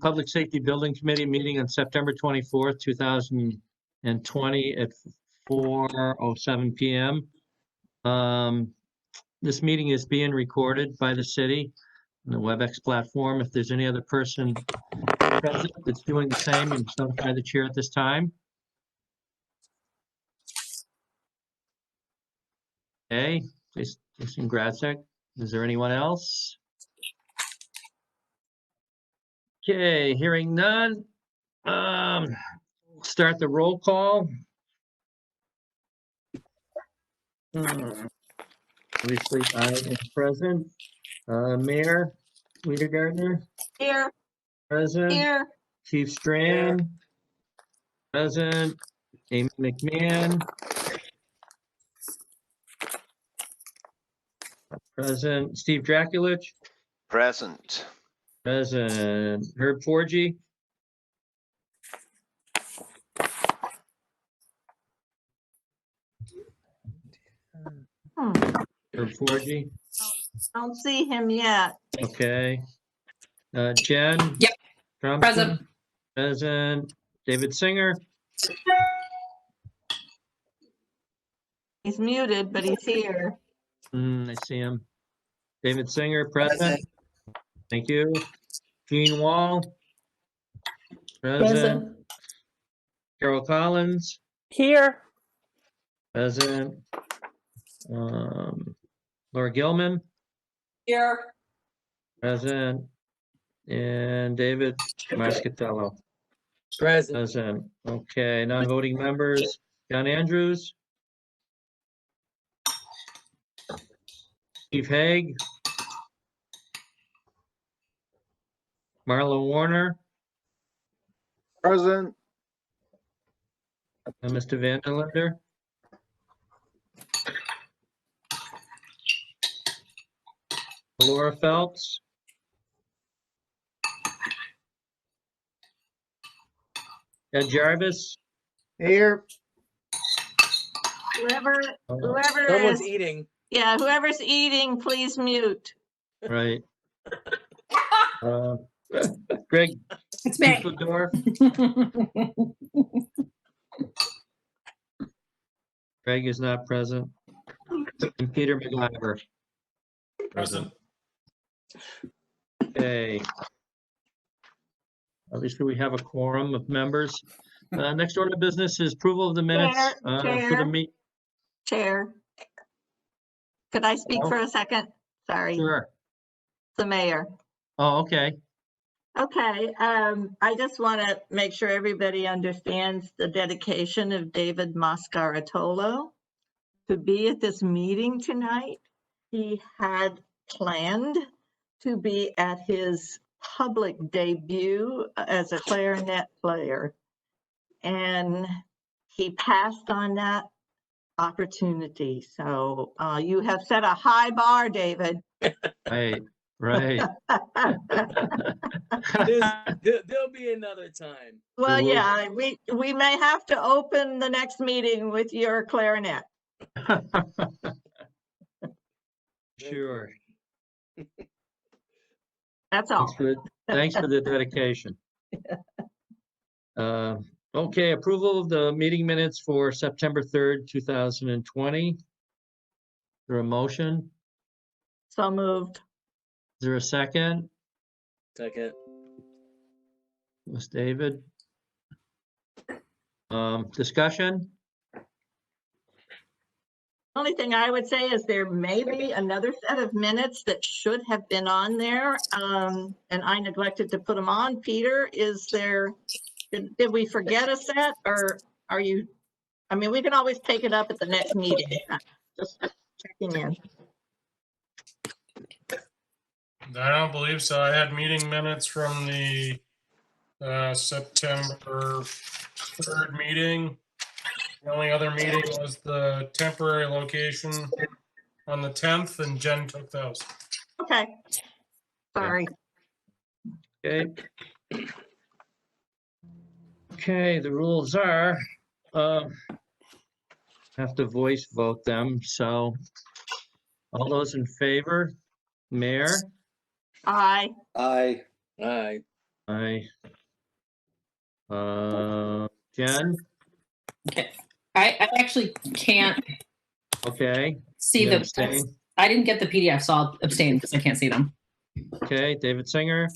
Public Safety Building Committee meeting on September 24th, 2020 at 4:07 PM. This meeting is being recorded by the city on the WebEx platform. If there's any other person present that's doing the same, you must notify the chair at this time. Okay, Jason Gratzek. Is there anyone else? Okay, hearing none. Start the roll call. Obviously, I am present. Mayor Weidergartner, Here, present. here. Chief Strand, present. Amy McMahon, present. Steve Draculich, Present. present. Herb Forgy, Herb Forgy, Don't see him yet. okay. Jen? Yep. Thompson, Present. present. David Singer, He's muted, but he's here. I see him. David Singer, present. Thank you. Gene Wall, present. Carol Collins, Here. present. Laura Gilman, Here. present. And David Mascatello, Present. present. Okay, non-voting members, John Andrews, Steve Haig, Marla Warner, Present. and Mr. Vanderlinder. Laura Phelps, Ed Jarvis, Here. Whoever Someone's is, eating. yeah, whoever's eating, please mute. right. Greg It's me. Dusseldorf, Greg is not present. And Peter McIver. Present. Okay. Obviously, we have a quorum of members. Next order of business is approval of the minutes for the Chair. meet. Chair. Could I speak Oh. for a second? Sorry, Sure. the mayor. Oh, okay. Okay, I just want to make sure everybody understands the dedication of David Mascaratolo to be at this meeting tonight. He had planned to be at his public debut as a clarinet player. And he passed on that opportunity. So you have set a high bar, David. Right, right. There'll be another time. Well, will. yeah, we may have to open the next meeting with your clarinet. Sure. That's all. Thanks for the dedication. Okay, approval of the meeting minutes for September 3rd, 2020. Is there a motion? So moved. Is there a second? Second. Miss David? Discussion? Only thing I would say is there may be another set of minutes that should have been on there. And I neglected to put them on. Peter, did we forget a set or are you, I mean, we can always take it up at the next meeting. Just checking in. I don't believe so. I had meeting minutes from the September 3rd meeting. The only other meeting was the temporary location on the 10th, and Jen took those. Okay. Sorry. Okay. Okay, the rules are, have to voice vote them, so all those in favor, Mayor, Aye. Aye. Aye. Aye. Jen, Okay. I actually can't okay. see You the, abstain? I didn't get the PDF, so I'll abstain because I can't see them. Okay, David Singer,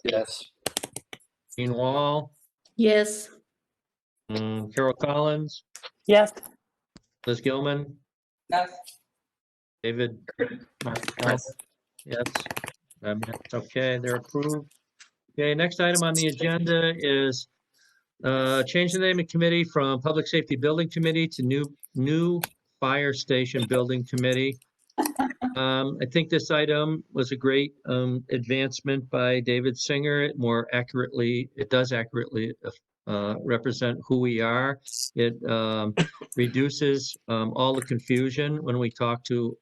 Yes. Jean Wall, Yes. Carol Collins, Yes. Liz Gilman, Yes. David. Martell. Yes, it's okay, they're approved. Okay, next item on the agenda is change the name of committee from Public Safety Building Committee to new Fire Station Building Committee. I think this item was a great advancement by David Singer. It does accurately represent who we are. It reduces all the confusion when we talk to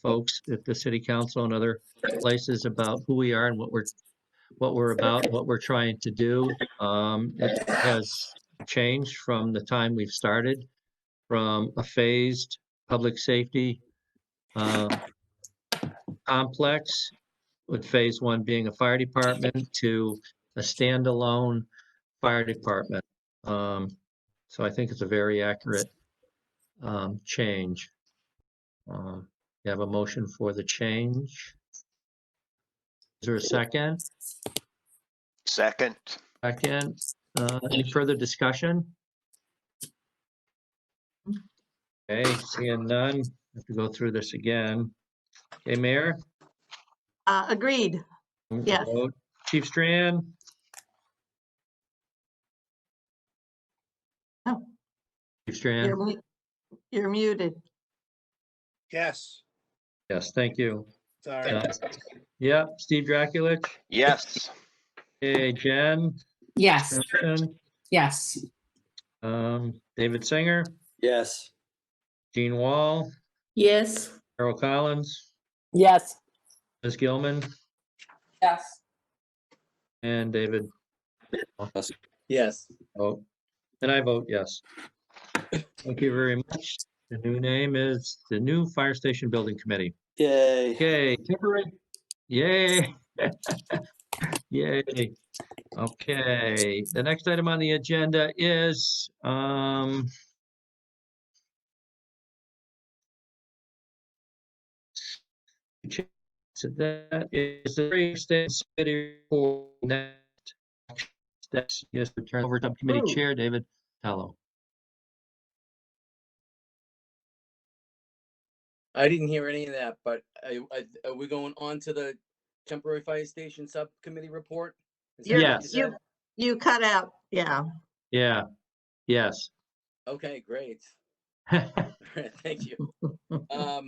folks at the city council and other places about who we are and what we're about, what we're trying to do. It has changed from the time we've started, from a phased public safety complex, with phase one being a fire department, to a standalone fire department. So I think it's a very accurate change. You have a motion for the change? Is there a second? Second. Second, any further discussion? Okay, seeing none, have to go through this again. Okay, Mayor? Agreed. Yes. Vote. Chief Strand? Oh, Chief Strand? You're muted. Yes. Yes, thank you. Sorry. Yep, Steve Draculich? Yes. Okay, Jen? Yes. Simpson, Yes. David Singer? Yes. Jean Wall? Yes. Carol Collins? Yes. Ms. Gilman? Yes. And David? Yes. Oh, and I vote yes. Thank you very much. The new name is the new Fire Station Building Committee. Yay. Okay, temporary, yay. Yay. Okay, the next item on the agenda is, so that is the Fire Station Committee for next steps. Yes, we turn over to Committee Ooh. Chair, David Tallow. I didn't hear any of that, but are we going on to the temporary fire station subcommittee report? Is that what Yes. you said? You cut out, yeah. Yeah, yes. Okay, great. Thank you. All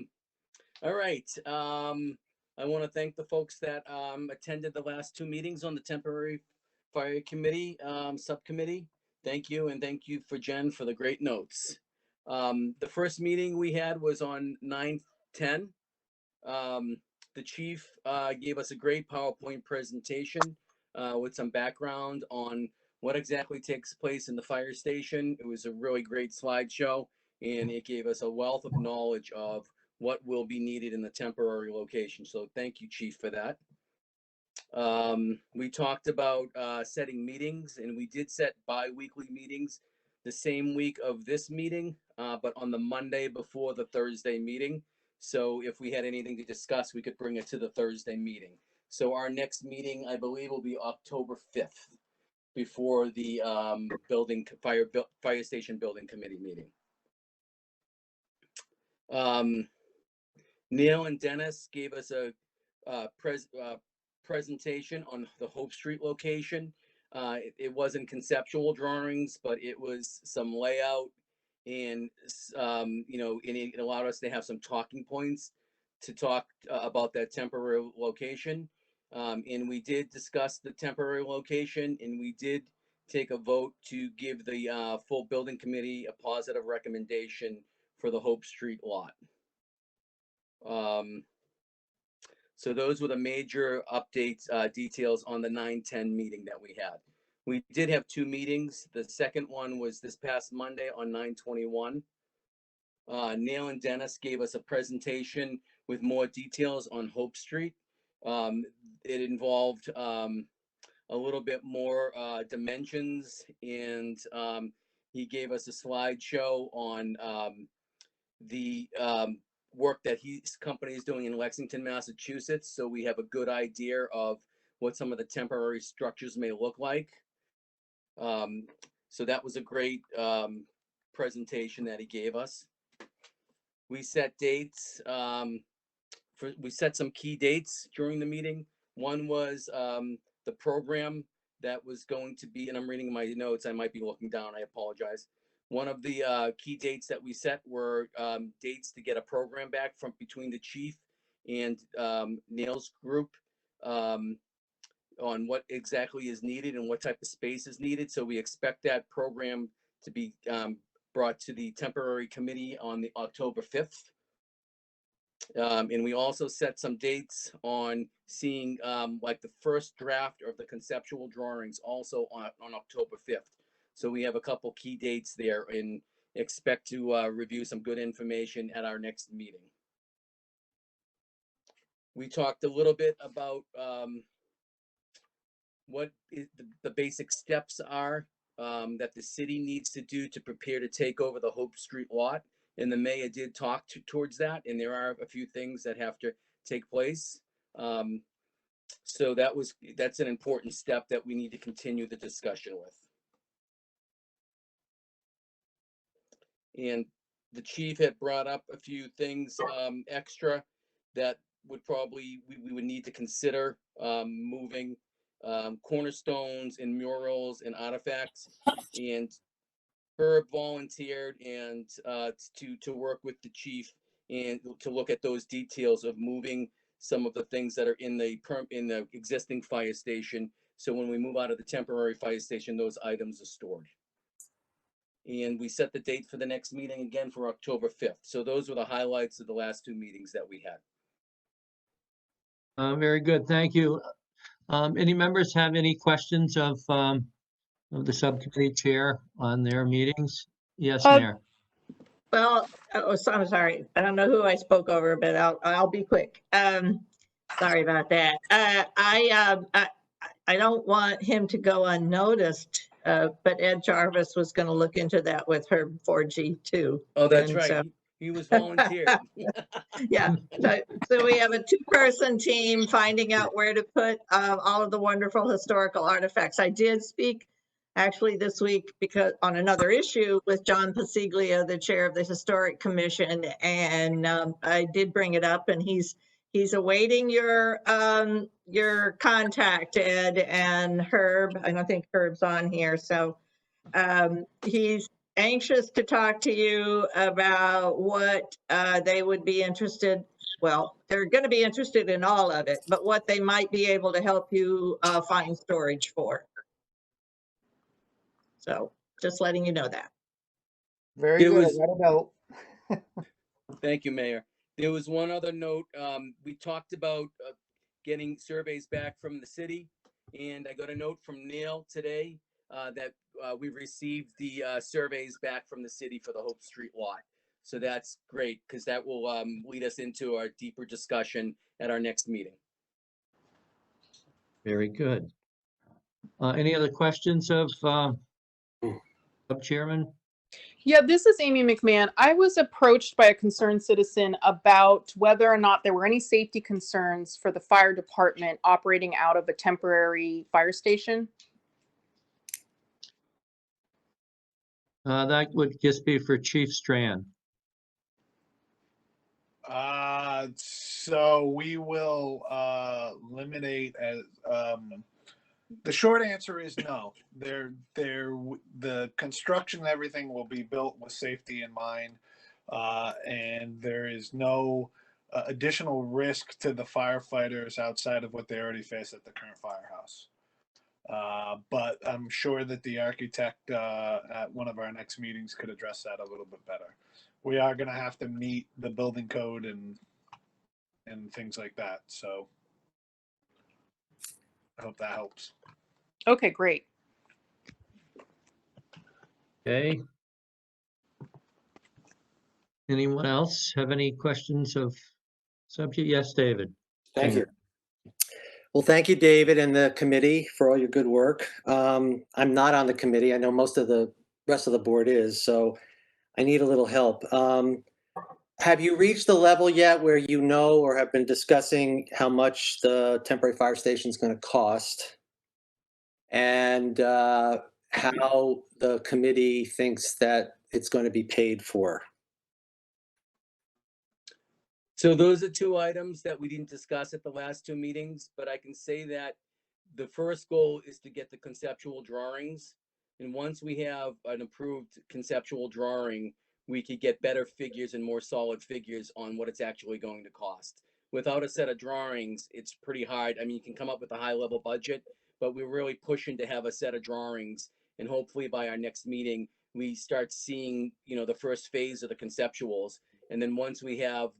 right. I want to thank the folks that attended the last two meetings on the temporary fire committee subcommittee. Thank you, and thank you for Jen for the great notes. The first meeting we had was on 9/10. The chief gave us a great PowerPoint presentation with some background on what exactly takes place in the fire station. It was a really great slideshow, and it gave us a wealth of knowledge of what will be needed in the temporary location. So thank you, Chief, for that. We talked about setting meetings, and we did set bi-weekly meetings the same week of this meeting, but on the Monday before the Thursday meeting. So if we had anything to discuss, we could bring it to the Thursday meeting. So our next meeting, I believe, will be October 5th, before the fire station building committee meeting. Neil and Dennis gave us a presentation on the Hope Street location. It wasn't conceptual drawings, but it was some layout, and you know, and it allowed us to have some talking points to talk about that temporary location. And we did discuss the temporary location, and we did take a vote to give the full building committee a positive recommendation for the Hope Street lot. So those were the major updates, details on the 9/10 meeting that we had. We did have two meetings. The second one was this past Monday on 9/21. Neil and Dennis gave us a presentation with more details on Hope Street. It involved a little bit more dimensions, and he gave us a slideshow on the work that his company is doing in Lexington, Massachusetts. So we have a good idea of what some of the temporary structures may look like. So that was a great presentation that he gave us. We set dates. We set some key dates during the meeting. One was the program that was going to be, and I'm reading my notes, I might be looking down, I apologize. One of the key dates that we set were dates to get a program back from between the chief and Neil's group on what exactly is needed and what type of space is needed. So we expect that program to be brought to the temporary committee on the October 5th. And we also set some dates on seeing like the first draft of the conceptual drawings also on October 5th. So we have a couple key dates there and expect to review some good information at our next meeting. We talked a little bit about what the basic steps are that the city needs to do to prepare to take over the Hope Street lot. And the mayor did talk towards that, and there are a few things that have to take place. So that's an important step that we need to continue the discussion with. And the chief had brought up a few things extra that would probably we would need to consider moving cornerstones and murals and artifacts. And Herb volunteered and to work with the chief and to look at those details of moving some of the things that are in the existing fire station. So when we move out of the temporary fire station, those items are stored. And we set the date for the next meeting again for October 5th. So those were the highlights of the last two meetings that we had. Very good, thank you. Any members have any questions of the subcommittee chair on their meetings? Yes, Mayor. Well, so I'm sorry. I don't know who I spoke over, but I'll be quick. Sorry about that. I don't want him to go unnoticed, but Ed Jarvis was going to look into that with her 4G too. Oh, that's And right. so- He was volunteered. Yeah, so we have a two-person team finding out where to put all of the wonderful historical artifacts. I did speak actually this week because on another issue with John Pasiglia, the chair of the Historic Commission, and I did bring it up, and he's awaiting your contact, Ed and Herb. I don't think Herb's on here, so he's anxious to talk to you about what they would be interested. Well, they're going to be interested in all of it, but what they might be able to help you find storage for. So just letting you know that. Very It good. was- What about? Thank you, Mayor. There was one other note. We talked about getting surveys back from the city, and I got a note from Neil today that we received the surveys back from the city for the Hope Street lot. So that's great because that will lead us into our deeper discussion at our next meeting. Very good. Any other questions of Chairman? Yeah, this is Amy McMahon. I was approached by a concerned citizen about whether or not there were any safety concerns for the fire department operating out of a temporary fire station. That would just be for Chief Strand. So we will eliminate as the short answer is no. The construction and everything will be built with safety in mind, and there is no additional risk to the firefighters outside of what they already face at the current firehouse. But I'm sure that the architect at one of our next meetings could address that a little bit better. We are going to have to meet the building code and things like that. So I hope that helps. Okay, great. Okay. Anyone else have any questions of subject? Yes, David. Thank you. Well, thank you, David, and the committee for all your good work. I'm not on the committee. I know most of the rest of the board is, so I need a little help. Have you reached the level yet where you know or have been discussing how much the temporary fire station is going to cost? And how the committee thinks that it's going to be paid for? So those are two items that we didn't discuss at the last two meetings, but I can say that the first goal is to get the conceptual drawings. And once we have an approved conceptual drawing, we could get better figures and more solid figures on what it's actually going to cost. Without a set of drawings, it's pretty hard. I mean, you can come up with a high level budget, but we're really pushing to have a set of drawings. And hopefully by our next meeting, we start seeing, the first phase of the conceptuals. And then once we have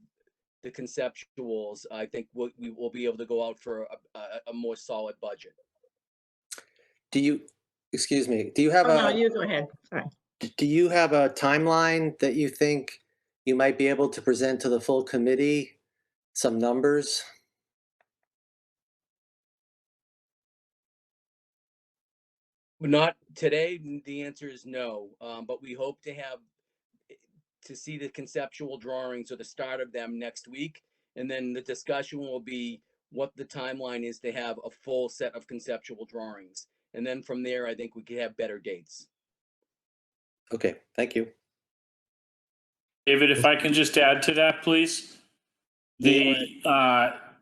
the conceptuals, I think we will be able to go out for a more solid budget. Do you, excuse me, do you have Oh, no, you go ahead. Sorry. do you have a timeline that you think you might be able to present to the full committee? Some numbers? Not today, the answer is no, but we hope to see the conceptual drawings or the start of them next week. And then the discussion will be what the timeline is to have a full set of conceptual drawings. And then from there, I think we could have better dates. Okay, thank you. David, if I can just add to that, please. The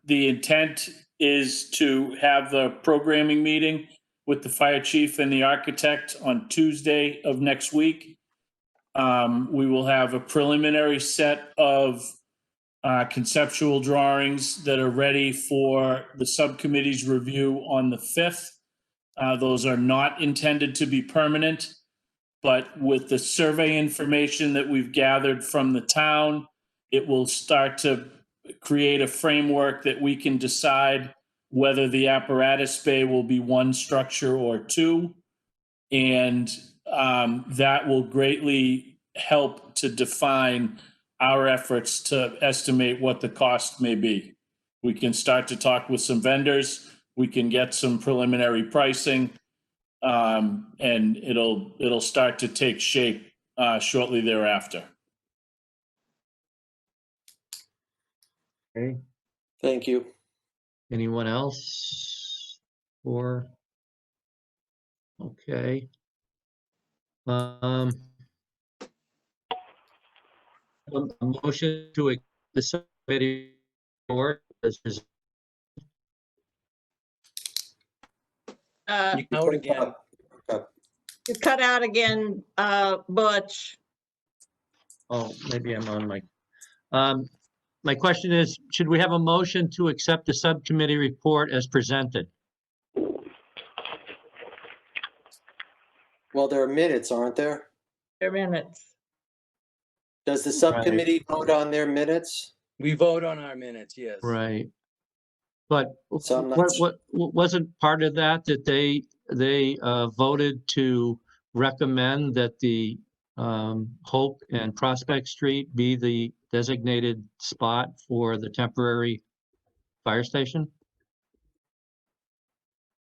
intent is to have the programming meeting with the fire chief and the architect on Tuesday of next week. We will have a preliminary set of conceptual drawings that are ready for the subcommittee's review on the 5th. Those are not intended to be permanent, but with the survey information that we've gathered from the town, it will start to create a framework that we can decide whether the apparatus bay will be one structure or two. And that will greatly help to define our efforts to estimate what the cost may be. We can start to talk with some vendors. We can get some preliminary pricing, and it'll start to take shape shortly thereafter. Okay, Thank you. anyone else? Or, okay. A motion to the subcommittee report is You can vote again. You cut out again, Butch. oh, maybe I'm on my question is, should we have a motion to accept the subcommittee report as presented? Well, there are minutes, aren't there? Your minutes. Does the subcommittee vote on their minutes? We vote on our minutes, yes. Right. But So I'm not what wasn't part of that they voted to recommend that the Hope and Prospect Street be the designated spot for the temporary fire station?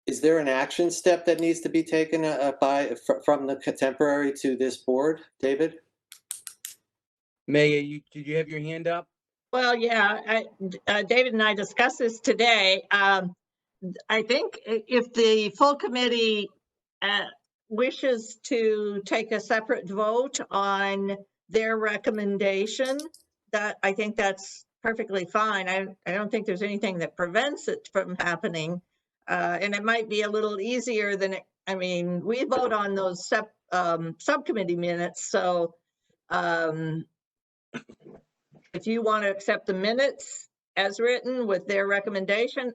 Is there an action step that needs to be taken from the temporary to this board, David? Maya, did you have your hand up? Well, yeah, David and I discussed this today. I think if the full committee wishes to take a separate vote on their recommendation, that I think that's perfectly fine. I don't think there's anything that prevents it from happening. And it might be a little easier than we vote on those subcommittee minutes. So if you want to accept the minutes as written with their recommendation,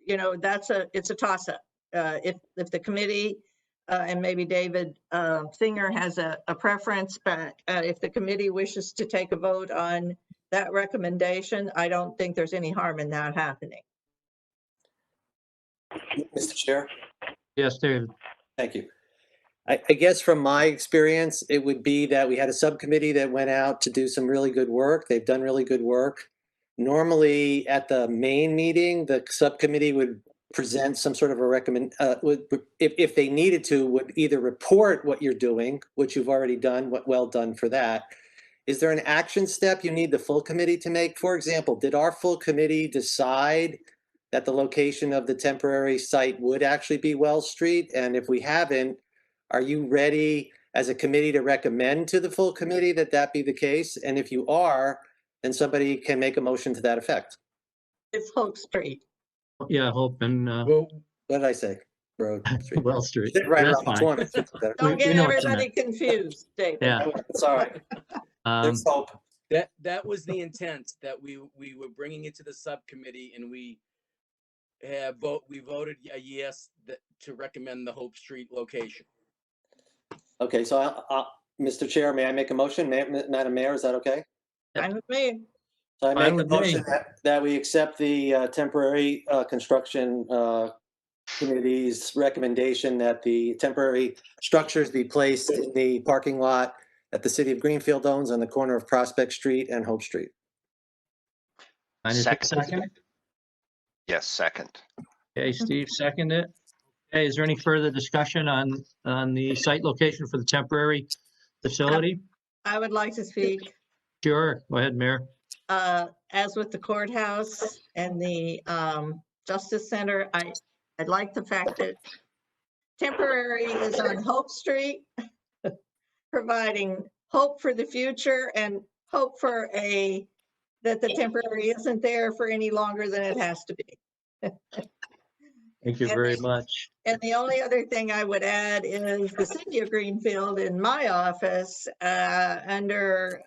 it's a toss-up. If the committee and maybe David Singer has a preference, but if the committee wishes to take a vote on that recommendation, I don't think there's any harm in that happening. Mr. Chair? Yes, David. Thank you. I guess from my experience, it would be that we had a subcommittee that went out to do some really good work. They've done really good work. Normally at the main meeting, the subcommittee would present some sort of a if they needed to, would either report what you're doing, which you've already done, well done for that. Is there an action step you need the full committee to make? For example, did our full committee decide that the location of the temporary site would actually be Wells Street? And if we haven't, are you ready as a committee to recommend to the full committee that that be the case? And if you are, then somebody can make a motion to that effect. It's Hope Street. Yeah, Hope and Well, What did I say? Road, street. Wells Street. Right That's around the fine. corner. We- Don't we get know what you everybody confused, David. Yeah. It's all right. There's hope. that was the intent, that we were bringing it to the subcommittee, and we voted a yes to recommend the Hope Street location. Okay, so Mr. Chair, may I make a motion? Madam Mayor, is that okay? Fine with me. So I Fine make a with me. motion that we accept the temporary construction committee's recommendation that the temporary structures be placed in the parking lot that the city of Greenfield owns on the corner of Prospect Street and Hope Street. I need a Second. second. Yes, second. Okay, Steve, second it. Okay, is there any further discussion on the site location for the temporary facility? I would like to speak, Sure, go ahead, Mayor. as with the courthouse and the Justice Center, I'd like the fact that temporary is on Hope Street, providing hope for the future and hope for that the temporary isn't there for any longer than it has to be. Thank you very much. And the only other thing I would add is the city of Greenfield in my office, under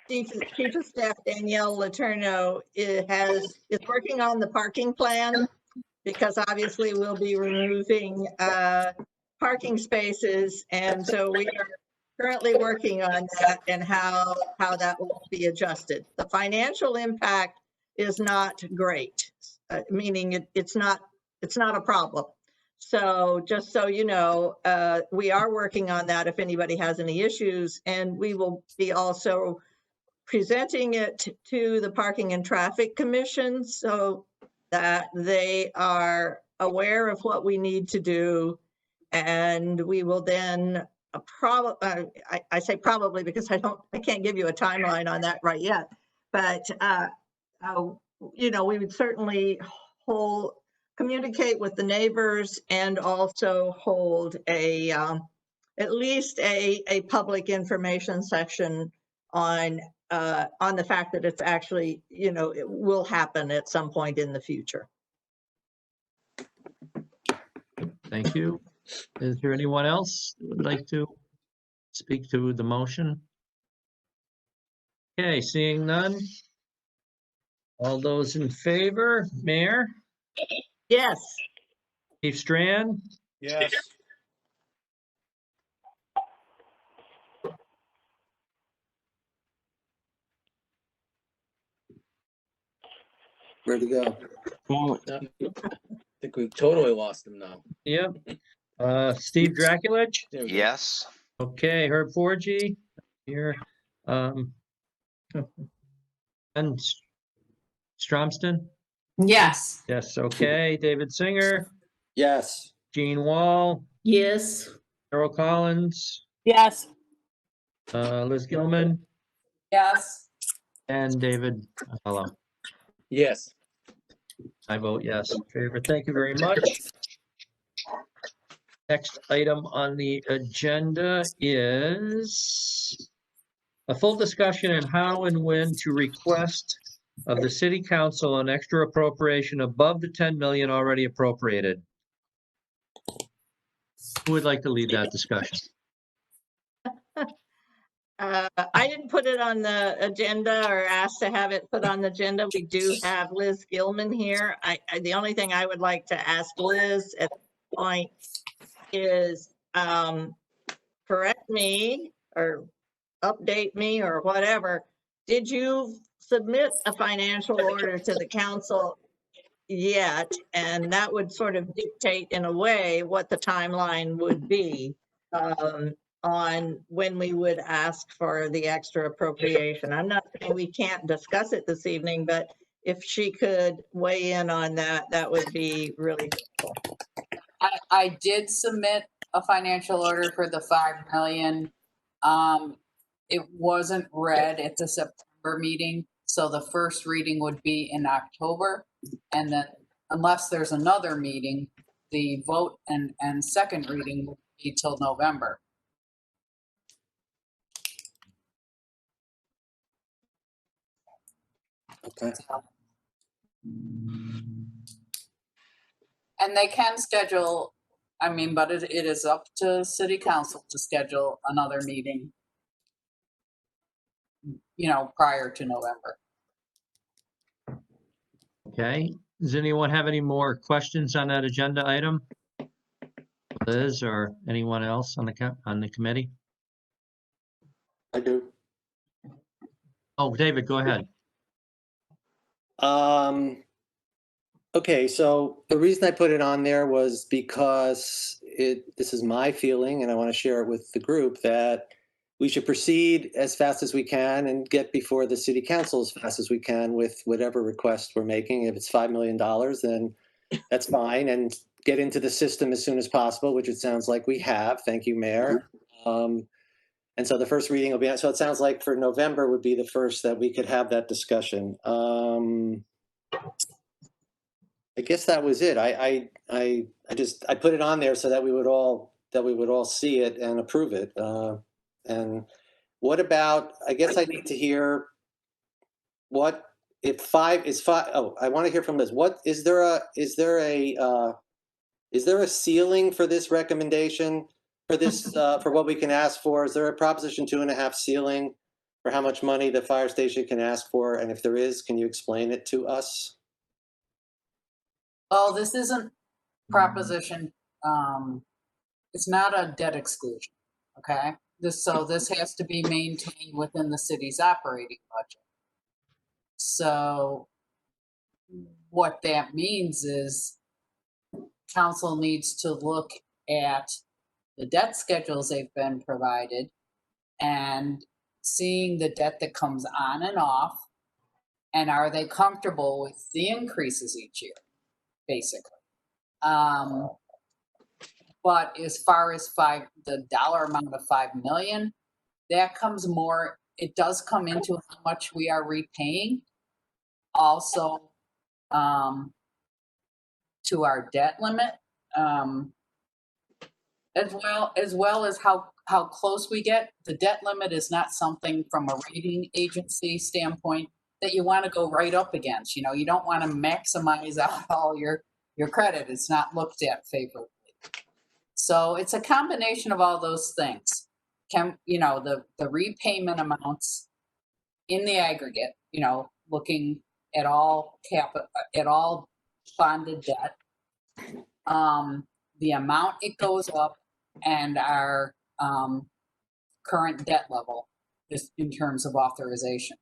Chief of Staff Danielle Letourneau is working on the parking plan, because obviously we'll be removing parking spaces. And so we are currently working on that and how that will be adjusted. The financial impact is not great, meaning it's not a problem. So just so you know, we are working on that if anybody has any issues, and we will be also presenting it to the Parking and Traffic Commission so that they are aware of what we need to do. And we will then I say probably because I can't give you a timeline on that right yet, but you know, we would certainly communicate with the neighbors and also hold at least a public information section on the fact that it's actually, you know, it will happen at some point in the future. Thank you. Is there anyone else who would like to speak to the motion? Okay, seeing none. All those in favor, Mayor, Yes. Chief Strand, Yes. Where'd he go? I think we've totally lost them now. yep. Steve Draculich, There we go. Yes. okay, Herb Forgy, here. And Stromston, Yes. yes, okay, David Singer, Yes. Gene Wall, Yes. Carol Collins, Yes. Liz Gilman, Yes. and David Hello. Yes. I vote yes in favor. Thank you very much. Next item on the agenda is a full discussion on how and when to request of the city council an extra appropriation above the 10 million already appropriated. Who would like to lead that discussion? I didn't put it on the agenda or ask to have it put on the agenda. We do have Liz Gilman here. The only thing I would like to ask Liz at this point is correct me or update me or whatever. Did you submit a financial order to the council yet? And that would sort of dictate in a way what the timeline would be on when we would ask for the extra appropriation. I'm not saying we can't discuss it this evening, but if she could weigh in on that, that would be really helpful. I did submit a financial order for the 5 million. It wasn't read at the September meeting, so the first reading would be in October. And then unless there's another meeting, the vote and second reading will be till November. Okay. And they can schedule, I mean, but it is up to city council to schedule another meeting, you know, prior to November. Okay, does anyone have any more questions on that agenda item? Liz or anyone else on the committee? I do. Oh, David, go ahead. Okay, so the reason I put it on there was because this is my feeling, and I want to share it with the group, that we should proceed as fast as we can and get before the city council as fast as we can with whatever request we're making. If it's $5 million, then that's fine, and get into the system as soon as possible, which it sounds like we have. Thank you, Mayor. And so the first reading will be, so it sounds like for November would be the first that we could have that discussion. I guess that was it. I put it on there so that we would all see it and approve it. And what about, I guess I need to hear what, if 5 is 5, oh, I want to hear from Liz. What, is there a ceiling for this recommendation, for this, for what we can ask for? Is there a Proposition 2.5 ceiling for how much money the fire station can ask for? And if there is, can you explain it to us? Well, this isn't proposition, it's not a debt exclusion, okay? This has to be maintained within the city's operating budget. So what that means is council needs to look at the debt schedules they've been provided and seeing the debt that comes on and off, and are they comfortable with the increases each year, basically. But as far as the dollar amount of 5 million, that comes more, it does come into how much we are repaying. Also, to our debt limit, as well as how close we get. The debt limit is not something from a rating agency standpoint that you want to go right up against. You know, you don't want to maximize out all your credit. It's not looked at favorably. So it's a combination of all those things. The repayment amounts in the aggregate, you know, looking at all bonded debt, the amount it goes up, and our current debt level just in terms of authorization.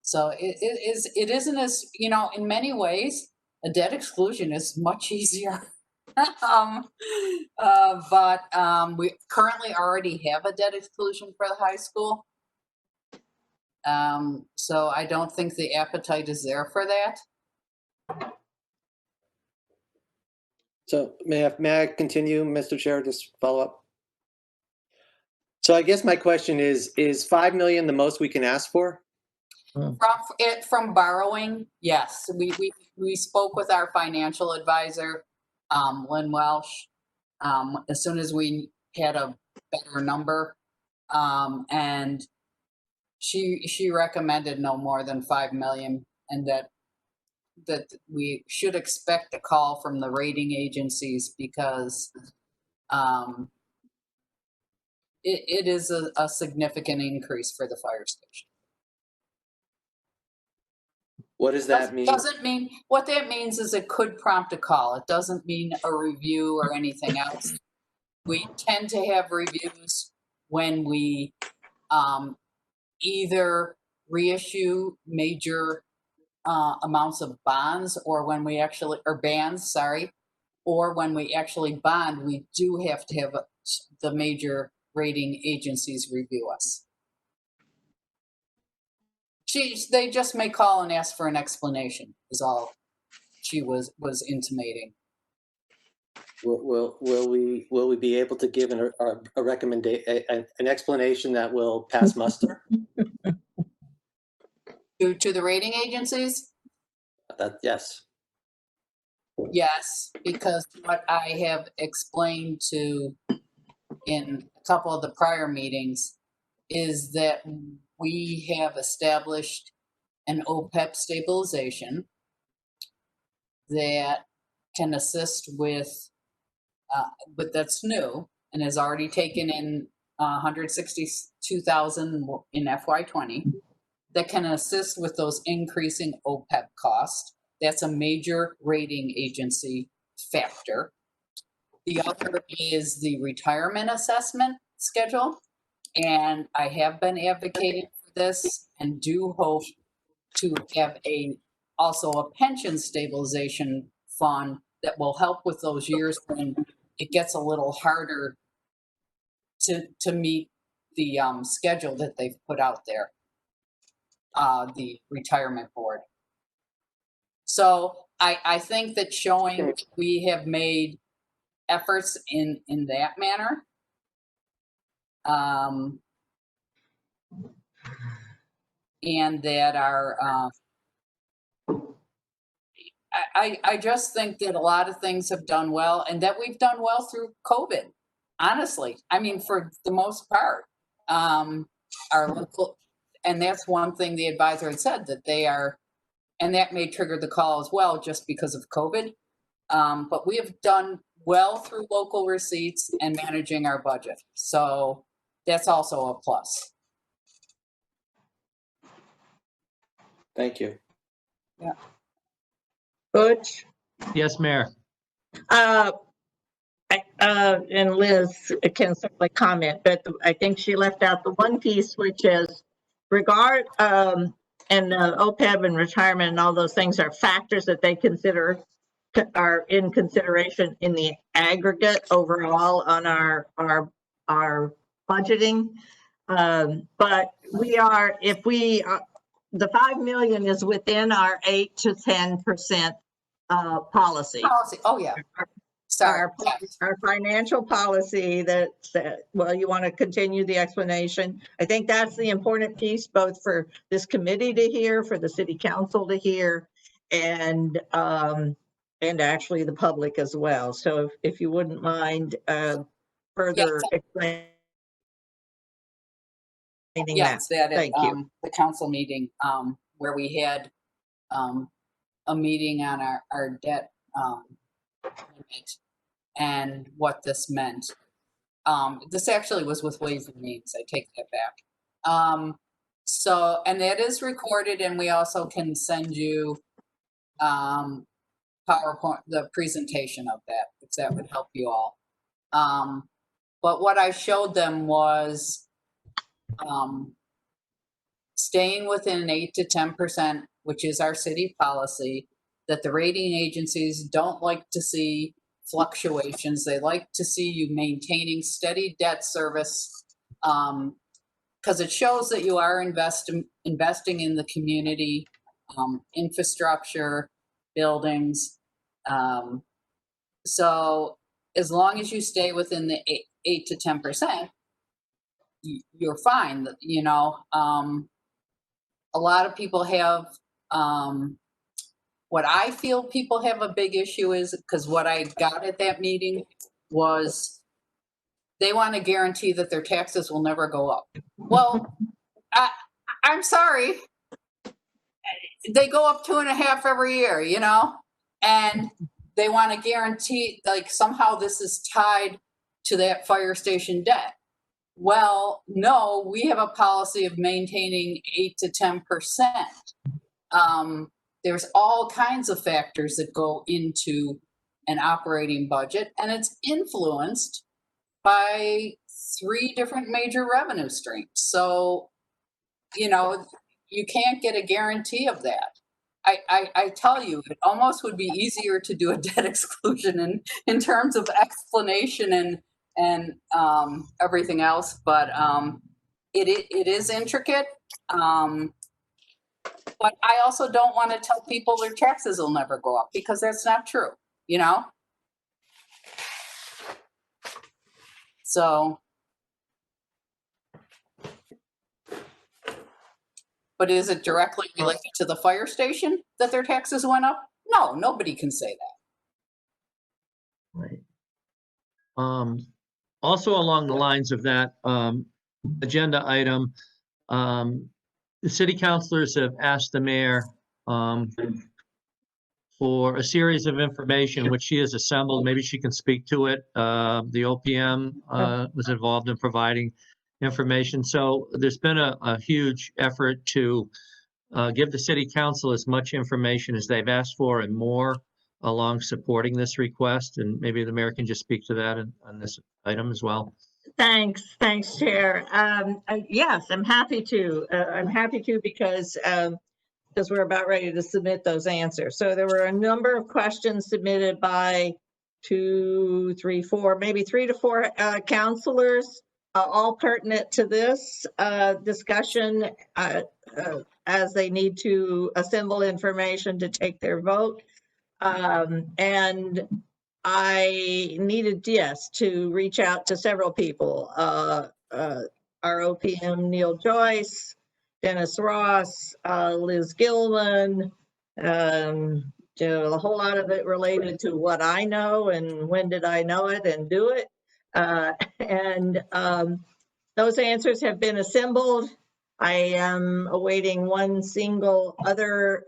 So it isn't as, you know, in many ways, a debt exclusion is much easier. But we currently already have a debt exclusion for the high school. So I don't think the appetite is there for that. So may I continue, Mr. Chair, just follow up? So I guess my question is 5 million the most we can ask for? From borrowing, yes. We spoke with our financial advisor, Lynn Welsh, as soon as we had a better number, and she recommended no more than 5 million, and that we should expect a call from the rating agencies because it is a significant increase for the fire station. What does that mean? What that means is it could prompt a call. It doesn't mean a review or anything else. We tend to have reviews when we either reissue major amounts of bonds, or when we actually, or bans, sorry, or when we actually bond, we do have to have the major rating agencies review us They just may call and ask for an explanation is all she was intimating. Will we be able to give a recommendation, an explanation that will pass muster? To the rating agencies? Yes. Yes, because what I have explained in a couple of the prior meetings is that we have established an OPEB stabilization that can assist with, but that's new and has already taken in 162,000 in FY20 that can assist with those increasing OPEB costs. That's a major rating agency factor. The other is the retirement assessment schedule. And I have been advocating for this and do hope to have also a pension stabilization fund that will help with those years when it gets a little harder to meet the schedule that they've put out there, the retirement board. So I think that showing we have made efforts in that manner. And that are, I just think that a lot of things have done well and that we've done well through COVID, honestly. I mean, for the most part, our local, and that's one thing the advisor had said that they are, and that may trigger the call as well, just because of COVID. But we have done well through local receipts and managing our budget. So that's also a plus. Thank you. Yeah. Butch? Yes, Mayor. And Liz can certainly comment, but I think she left out the one piece, which is and OPEB and retirement and all those things are factors that they consider are in consideration in the aggregate overall on our budgeting. But the 5 million is within our 8 to 10% policy. Oh, yeah. Sorry. Our financial policy that said, well, you want to continue the explanation. I think that's the important piece, both for this committee to hear, for the city council to hear, and actually the public as well. So if you wouldn't mind further explaining Yes, that at Thank you. the council meeting where we had a meeting on our debt limit and what this meant. This actually was with Ways and Means. I take that back. So, and that is recorded, and we also can send you PowerPoint, the presentation of that, if that would help you all. But what I showed them was staying within 8 to 10%, which is our city policy, that the rating agencies don't like to see fluctuations. They like to see you maintaining steady debt service because it shows that you are investing in the community, infrastructure, buildings. So as long as you stay within the 8 to 10%, you're fine. You know, a lot of people have, what I feel people have a big issue is, because what I got at that meeting was they want to guarantee that their taxes will never go up. Well, I'm sorry. They go up 2.5 every year, you know, and they want to guarantee, like, somehow this is tied to that fire station debt. Well, no, we have a policy of maintaining 8 to 10%. There's all kinds of factors that go into an operating budget, and it's influenced by 3 different major revenue streams. So, you know, you can't get a guarantee of that. I tell you, it almost would be easier to do a debt exclusion in terms of explanation and everything else, but it is intricate. But I also don't want to tell people their taxes will never go up, because that's not true, you know? So. But is it directly related to the fire station that their taxes went up? No, nobody can say that. Right. Also along the lines of that, agenda item, the city councilors have asked the mayor, for a series of information which she has assembled. Maybe she can speak to it. The OPM, was involved in providing information. So there's been a huge effort to, give the city council as much information as they've asked for and more along supporting this request. And maybe the mayor can just speak to that on this item as well. Thanks, Chair. Yes, I'm happy to. I'm happy to because we're about ready to submit those answers. So there were a number of questions submitted by 2, 3, 4, maybe 3 to 4 counselors, all pertinent to this discussion as they need to assemble information to take their vote. And I needed, yes, to reach out to several people. Our OPM, Neil Joyce, Dennis Ross, Liz Gilman, a whole lot of it related to what I know and when did I know it and do it. Those answers have been assembled. I am awaiting one single other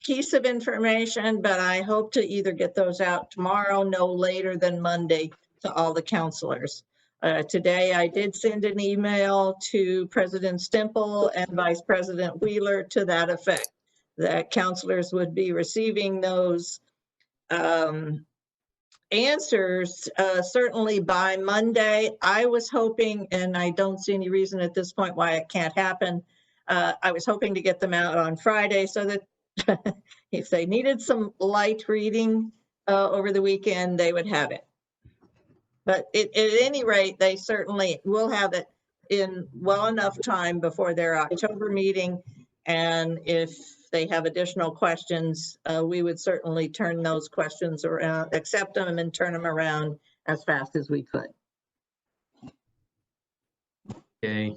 piece of information, but I hope to either get those out tomorrow, no later than Monday, to all the counselors. Today, I did send an email to President Stemple and Vice President Wheeler to that effect, that counselors would be receiving those answers certainly by Monday. I was hoping, and I don't see any reason at this point why it can't happen, I was hoping to get them out on Friday so that if they needed some light reading over the weekend, they would have it. But at any rate, they certainly will have it in well enough time before their October meeting. And if they have additional questions, we would certainly turn those questions around, accept them and turn them around as fast as we could. Okay.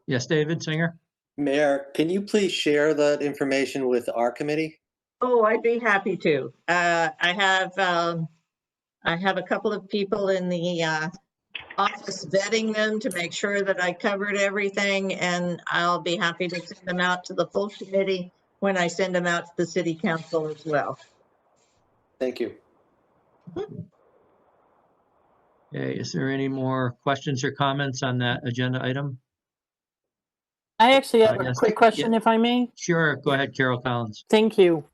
Yes, David Singer? Mayor, can you please share that information with our committee? Oh, I'd be happy to. I have a couple of people in the office vetting them to make sure that I covered everything, and I'll be happy to send them out to the full committee when I send them out to the city council as well. Thank you. Okay, is there any more questions or comments on that agenda item? I actually have a Yes. quick question, if I may. Sure, go ahead, Carol Collins. Thank you.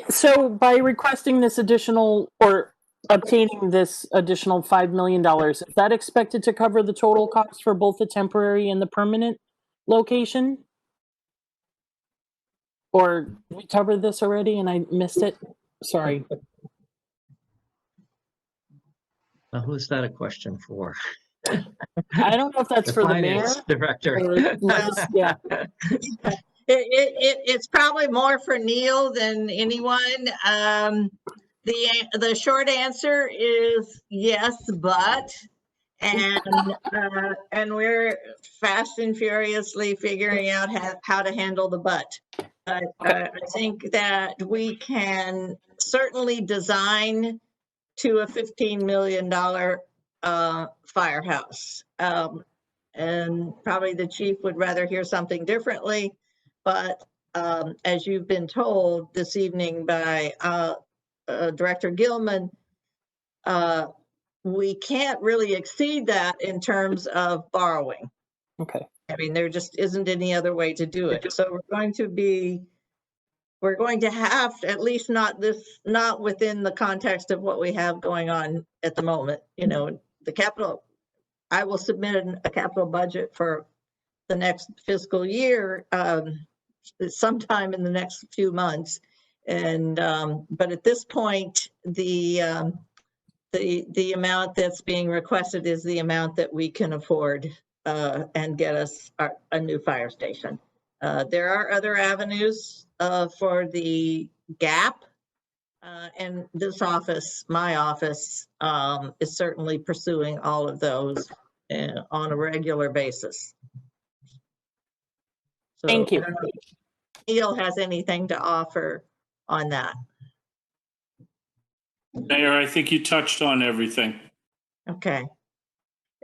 So by requesting this additional or obtaining this additional $5 million, is that expected to cover the total cost for both the temporary and the permanent location? Or we covered this already and I missed it? Sorry. Now, who's that a question for? I don't know if that's for the mayor. Finance Director. or Liz. Yeah. It's probably more for Neil than anyone. The short answer is yes, but, and we're fast and furiously figuring out how to handle the but. I think that we can certainly design to a $15 million firehouse. And probably the chief would rather hear something differently. But as you've been told this evening by Director Gilman, we can't really exceed that in terms of borrowing. Okay. I mean, there just isn't any other way to do it. So we're going to have, at least not within the context of what we have going on at the moment. You know, the capital, I will submit a capital budget for the next fiscal year sometime in the next few months. And but at this point, the amount that's being requested is the amount that we can afford and get us a new fire station. There are other avenues for the gap. And this office, my office, is certainly pursuing all of those on a regular basis. So Thank you. I don't know if Neil has anything to offer on that. Mayor, I think you touched on everything. Okay.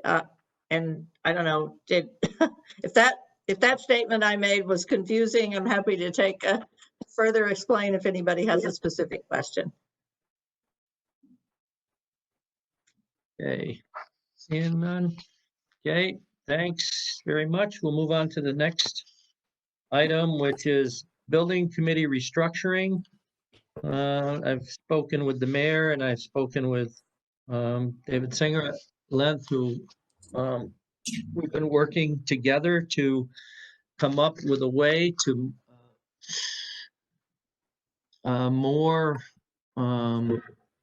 And I don't know, if that statement I made was confusing, I'm happy to take a further explain if anybody has a specific question. Okay, seeing none. Okay, thanks very much. We'll move on to the next item, which is building committee restructuring. I've spoken with the mayor and I've spoken with David Singer at length, who we've been working together to come up with a way to more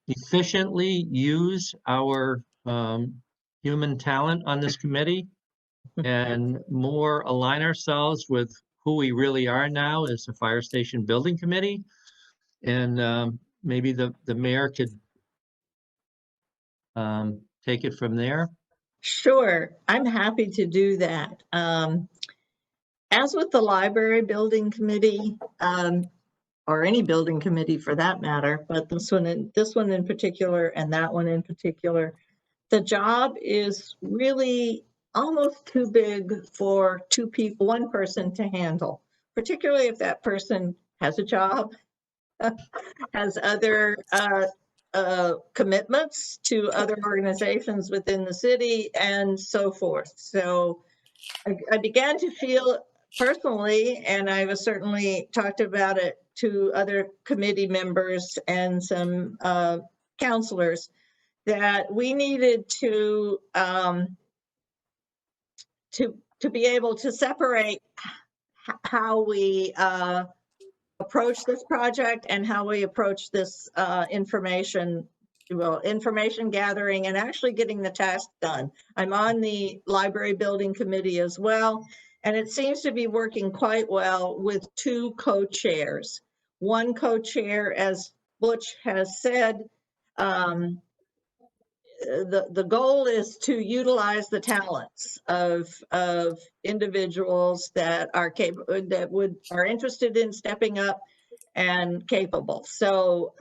efficiently use our human talent on this committee and more align ourselves with who we really are now as a fire station building committee. And maybe the mayor could take it from there. Sure, I'm happy to do that. As with the library building committee, or any building committee for that matter, but this one in particular and that one in particular, the job is really almost too big for one person to handle, particularly if that person has a job, has other commitments to other organizations within the city and so forth. So I began to feel personally, and I was certainly talked about it to other committee members and some counselors, that we needed to be able to separate how we approach this project and how we approach this information gathering and actually getting the task done. I'm on the library building committee as well, and it seems to be working quite well with two co-chairs. One co-chair, as Butch has said, the goal is to utilize the talents of individuals that are capable, that are interested in stepping up and capable. So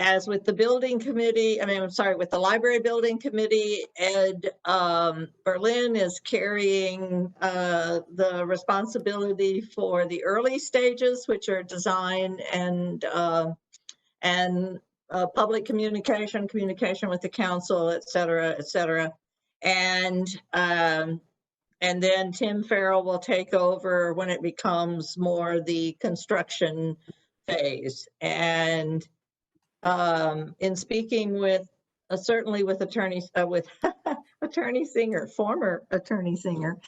as with the building committee, with the library building committee, Ed Berlin is carrying the responsibility for the early stages, which are design and public communication with the council, et cetera, et cetera. And then Tim Farrell will take over when it becomes more the construction phase. And in speaking with, certainly with attorneys, with Attorney Singer, former Attorney Singer,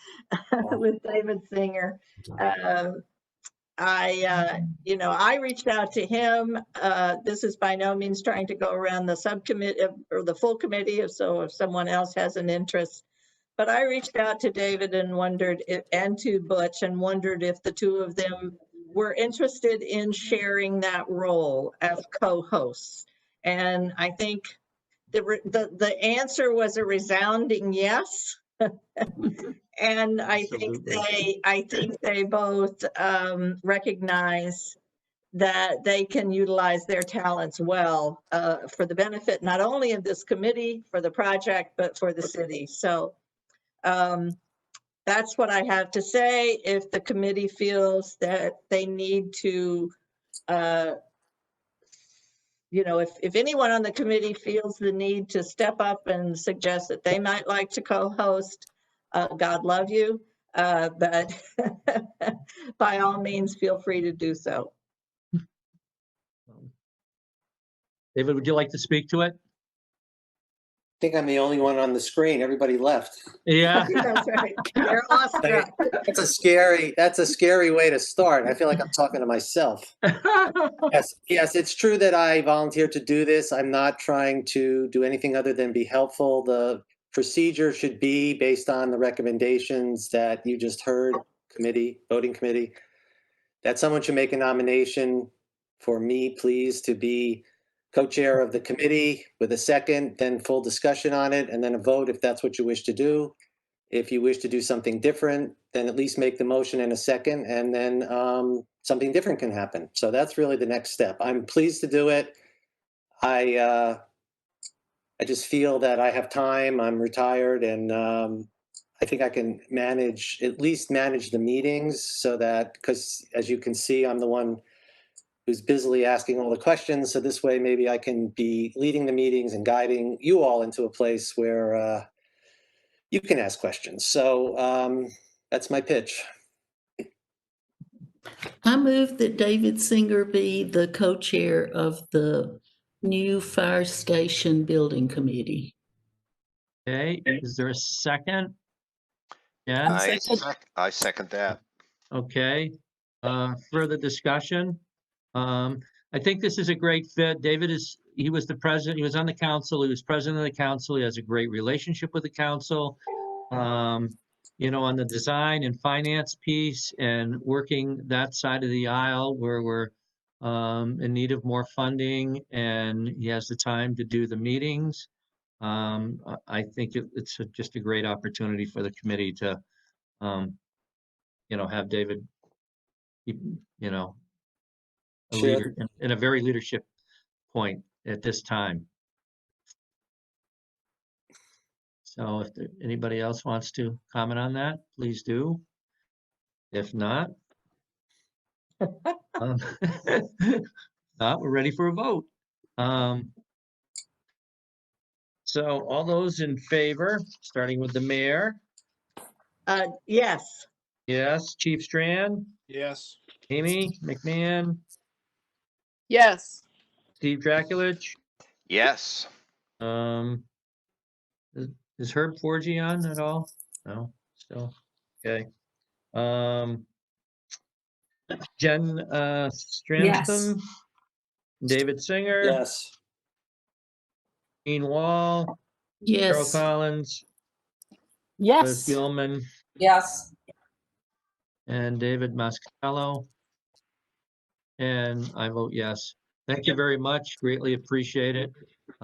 with David Singer, I reached out to him. This is by no means trying to go around the subcommittee or the full committee, so if someone else has an interest. But I reached out to David and wondered, and to Butch, and wondered if the two of them were interested in sharing that role as co-hosts. And I think the answer was a resounding yes. And I think they both recognize that they can utilize their talents well for the benefit not only of this committee for the project, but for the city. So that's what I have to say. If the committee feels that they need to, if anyone on the committee feels the need to step up and suggest that they might like to co-host, God love you, but by all means, feel free to do so. David, would you like to speak to it? I think I'm the only one on the screen. Everybody left. Yeah. That's right. They're awestruck. That's a scary way to start. I feel like I'm talking to myself. Yes, it's true that I volunteered to do this. I'm not trying to do anything other than be helpful. The procedure should be based on the recommendations that you just heard, voting committee, that someone should make a nomination for me, please, to be co-chair of the committee with a second, then full discussion on it, and then a vote if that's what you wish to do. If you wish to do something different, then at least make the motion in a second, and then something different can happen. So that's really the next step. I'm pleased to do it. I just feel that I have time. I'm retired, and I think I can at least manage the meetings so that, because as you can see, I'm the one who's busily asking all the questions. So this way, maybe I can be leading the meetings and guiding you all into a place where you can ask questions. So that's my pitch. I move that David Singer be the co-chair of the new fire station building committee. Okay, is there a second? Jen? I second that. Okay, further discussion? I think this is a great fit. David he was the president, he was on the council, he was president of the council, he has a great relationship with the council. You know, on the design and finance piece and working that side of the aisle where we're in need of more funding, and he has the time to do the meetings. I think it's just a great opportunity for the committee to, you know, have David, you know, a Sure. leader in a very leadership point at this time. So if anybody else wants to comment on that, please do. If not, we're ready for a vote. So all those in favor, starting with the mayor, Yes. yes, Chief Strand, Yes. Amy McMahon, Yes. Steve Draculich, Yes. is Herb Forgy on at all? No, still, okay. Jen Stranston, David Singer, Yes. Dean Wall, Carol Yes. Collins, Liz Yes. Gilman, Yes. and David Mascallo. And I vote yes. Thank you very much. Greatly appreciate it.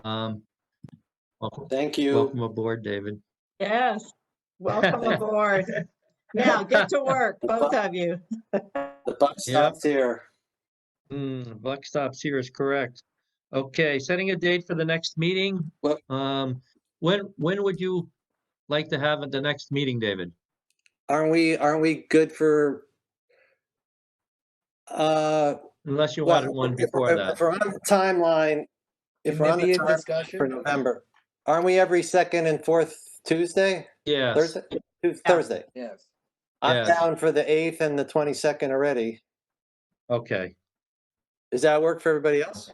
Welcome, Thank you. welcome aboard, David. Yes. Welcome aboard. Now get to work, both of you. The buck stops here. Buck stops here is correct. Okay, setting a date for the next meeting. Well- When would you like to have the next meeting, David? Aren't we good for Unless you well, wanted one if before that. if we're on the timeline, if Can we're there on the be a timeline discussion? for November, aren't we every second and fourth Tuesday? Yes, Thursday? Thursday. Yes. I'm Yes. down for the 8th and the 22nd already. okay. Does that work for everybody else?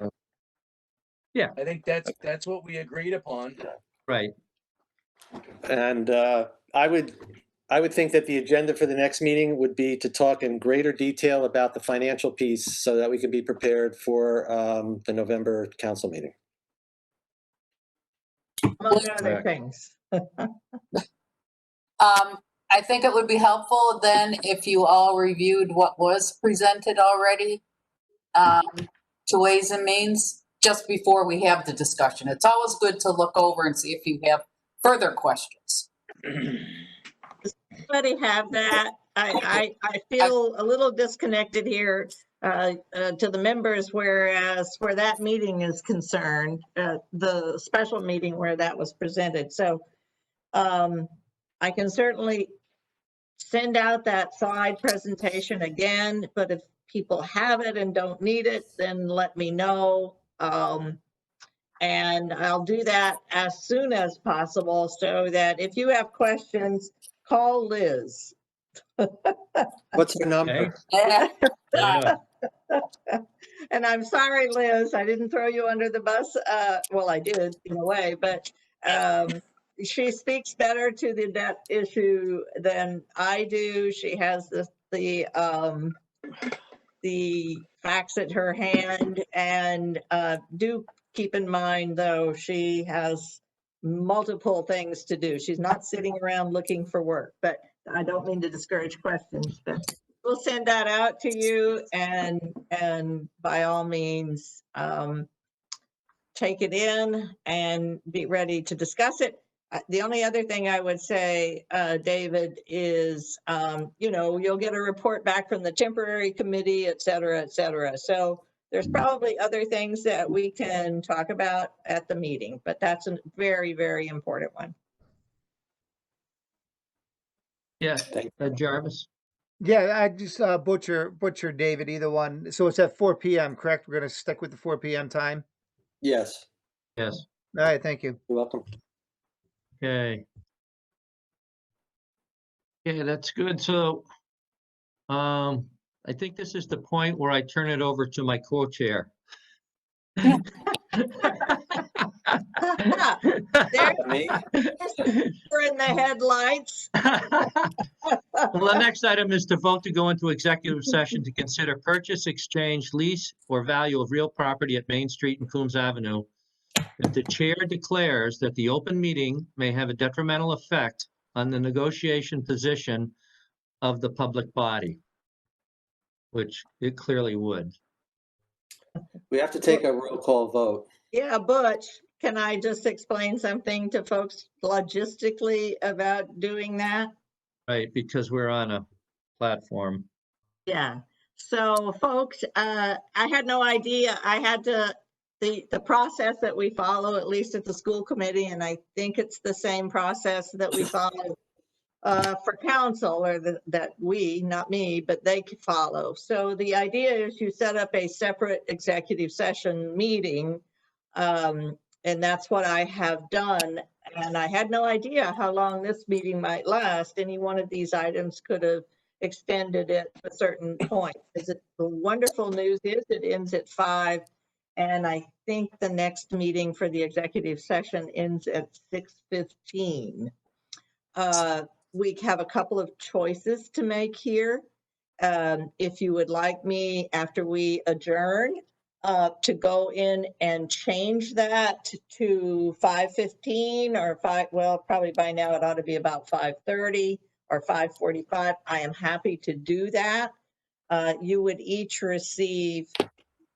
I think that's what we agreed upon. Right. And I would think that the agenda for the next meeting would be to talk in greater detail about the financial piece so that we can be prepared for the November council meeting. Among other Correct. things. I think it would be helpful then if you all reviewed what was presented already to Ways and Means just before we have the discussion. It's always good to look over and see if you have further questions. Everybody have that. I feel a little disconnected here to the members, whereas where that meeting is concerned, the special meeting where that was presented. So I can certainly send out that slide presentation again, but if people have it and don't need it, then let me know. And I'll do that as soon as possible so that if you have questions, call Liz. What's her number? Yeah. And I'm sorry, Liz, I didn't throw you under the bus. Well, I did in a way, but she speaks better to the debt issue than I do. She has the facts at her hand, and do keep in mind, though, she has multiple things to do. She's not sitting around looking for work, but I don't mean to discourage questions, but we'll send that out to you and by all means, take it in and be ready to discuss it. The only other thing I would say, David, is, you'll get a report back from the temporary committee, et cetera, et cetera. So there's probably other things that we can talk about at the meeting, but that's a very, very important one. Yeah, Jarvis. Yeah, I just butcher David, either one. So it's at 4 p.m., correct? We're gonna stick with the 4 p.m. time? Yes, Yes. All right, thank you. you're welcome. Okay. Okay, that's good. So, I think this is the point where I turn it over to my co-chair. There, Me? we're in the headlights. Well, the next item is to vote to go into executive session to consider purchase, exchange, lease, or value of real property at Main Street and Coombs Avenue. If the chair declares that the open meeting may have a detrimental effect on the negotiation position of the public body, which it clearly would. We have to take a roll call vote. Yeah, Butch, can I just explain something to folks logistically about doing that? Right, because we're on a platform. Yeah, so folks, I had no idea. I had to, the process that we follow, at least at the school committee, and I think it's the same process that we follow for council, or that we, not me, but they could follow. So the idea is you set up a separate executive session meeting, and that's what I have done. And I had no idea how long this meeting might last. Any one of these items could have extended it to a certain point. The wonderful news is it ends at 5, and I think the next meeting for the executive session ends at 6:15. We have a couple of choices to make here. If you would like me, after we adjourn, to go in and change that to 5:15 or 5, well, probably by now it ought to be about 5:30 or 5:45. I am happy to do that. You would each receive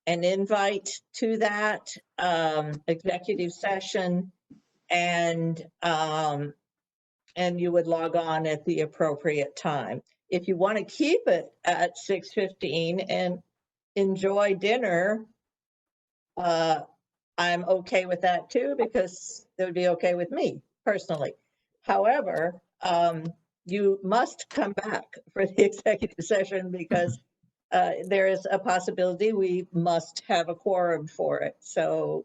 an invite to that executive session, and you would log on at the appropriate time. If you want to keep it at 6:15 and enjoy dinner, I'm okay with that too, because it would be okay with me personally. However, you must come back for the executive session, because there is a possibility we must have a quorum for it. So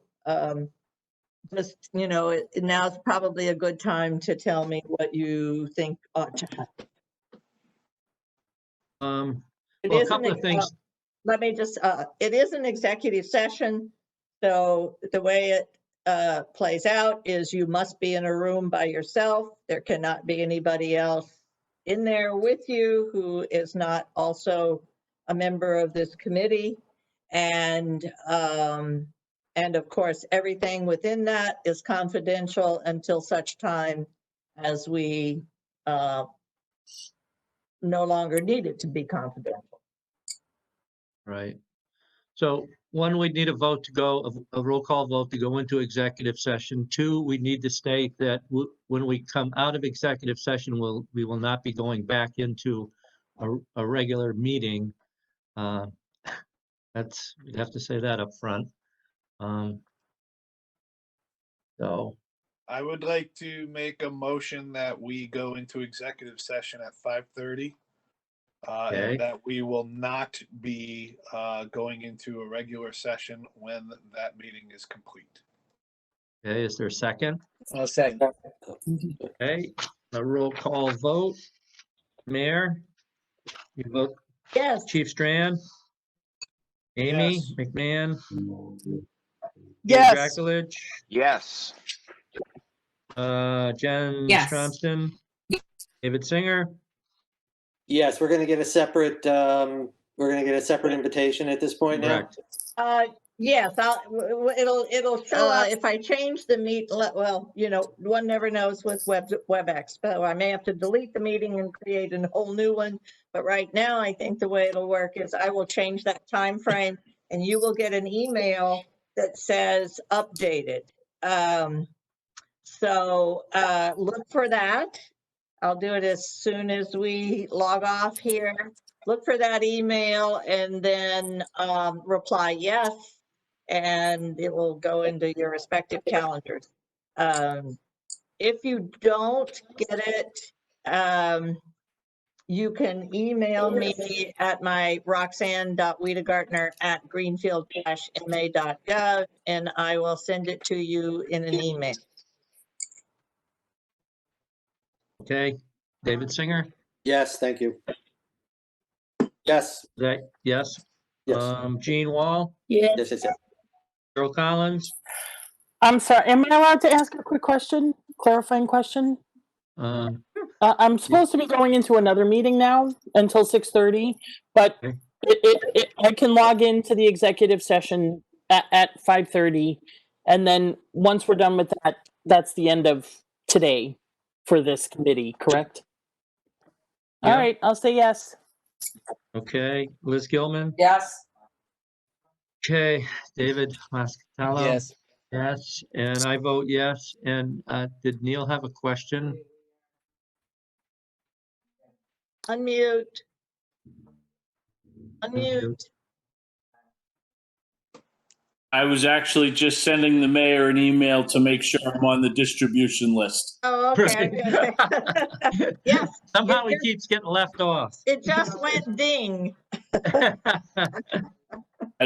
just, now's probably a good time to tell me what you think ought to happen. It Well, a is couple of things. Let me just, it is an executive session. So the way it plays out is you must be in a room by yourself. There cannot be anybody else in there with you who is not also a member of this committee. And of course, everything within that is confidential until such time as we no longer need it to be confidential. Right. So 1, we need a vote to go, a roll call vote to go into executive session. 2, we need to state that when we come out of executive session, we will not be going back into a regular meeting. We'd have to say that up front. So, I would like to make a motion that we go into executive session at 5:30. Okay. And that we will not be going into a regular session when that meeting is complete. okay, is there a second? I'll second. Okay, a roll call vote. Mayor, you vote. Yes. Chief Strand? Amy Yes. McMahon? Yes. Draculich? Yes. Jen Yes. Stromston? David Singer? Yes, we're gonna get a separate invitation at this point now. Correct. Yes, it'll show up if I change the well, one never knows with WebEx, so I may have to delete the meeting and create a whole new one. But right now, I think the way it'll work is I will change that time frame, and you will get an email that says updated. So look for that. I'll do it as soon as we log off here. Look for that email and then reply yes, and it will go into your respective calendars. If you don't get it, you can email me at my roxanne.wiedegartner@greenfield-ma.gov, and I will send it to you in an email. Okay, David Singer, Yes, thank you. Yes, yes. yes, Gene Wall, Yes. yes, yes, yes. Carol Collins, I'm sorry, am I allowed to ask a quick question, clarifying question? um, I'm supposed to be going into another meeting now until 6:30, but Okay. I can log into the executive session at 5:30. And then once we're done with that, that's the end of today for this committee, correct? All Yeah. right, I'll say yes. okay, Liz Gilman, Yes. okay, David Mascatello. Yes. Yes, and I vote yes. And did Neil have a question? Unmute. Unmute. I was actually just sending the mayor an email to make sure I'm on the distribution list. Oh, okay. I was gonna say- Yes, Somehow he keeps getting left off. it just went ding. I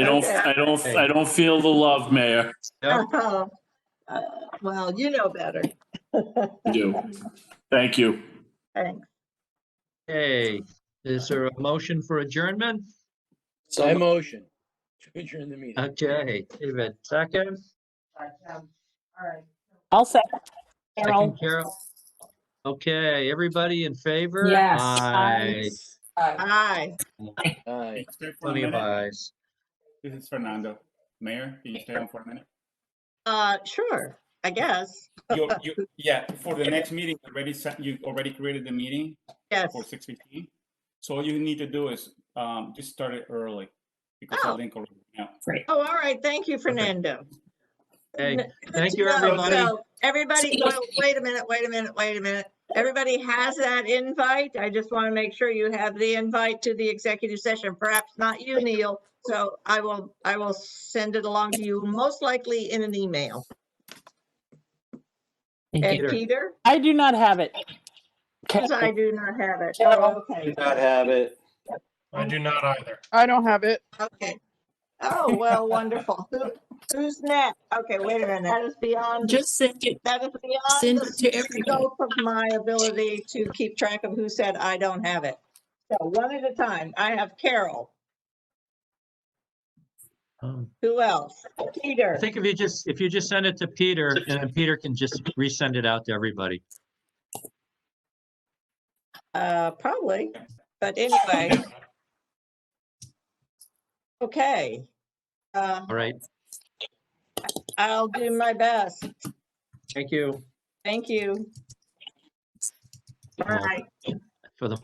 don't, Okay. I don't feel the love, Mayor. Yep. Well, you know better. I do. Thank you. Thanks. Okay, is there a motion for adjournment? I motion to adjourn the meeting. Okay, David, second. I'll second. Carol. Second, Carol. Okay, everybody in favor? Yes. Aye. Aye. Aye. Plenty of ayes. This is Fernando. Mayor, can you stay on for a minute? Sure, I guess. Yeah, for the next meeting, you already created the meeting Yes. for 6:15. So all you need to do is just start it early because Oh. I'll link already now. Oh, all right. Thank you, Fernando. Hey, Good thank to you, know. everybody. So, everybody, well, wait a minute. Everybody has that invite. I just want to make sure you have the invite to the executive session, perhaps not you, Neil. So I will send it along to you, most likely in an email. And Peter. Peter? I do not have it. Because I do not have it. Carol. Oh, okay. Do not have it. I do not either. I don't have it. Okay. Oh, well, wonderful. Who's next? Okay, wait a minute. That is beyond. Just send it. That is beyond Send the it to everybody. scope of my ability to keep track of who said I don't have it. So one at a time. I have Carol. Who else? Peter. I think if you just send it to Peter, and then Peter can just resend it out to everybody. Probably, but anyway. Okay. All right, I'll do my best. thank you. Thank you. All right. For the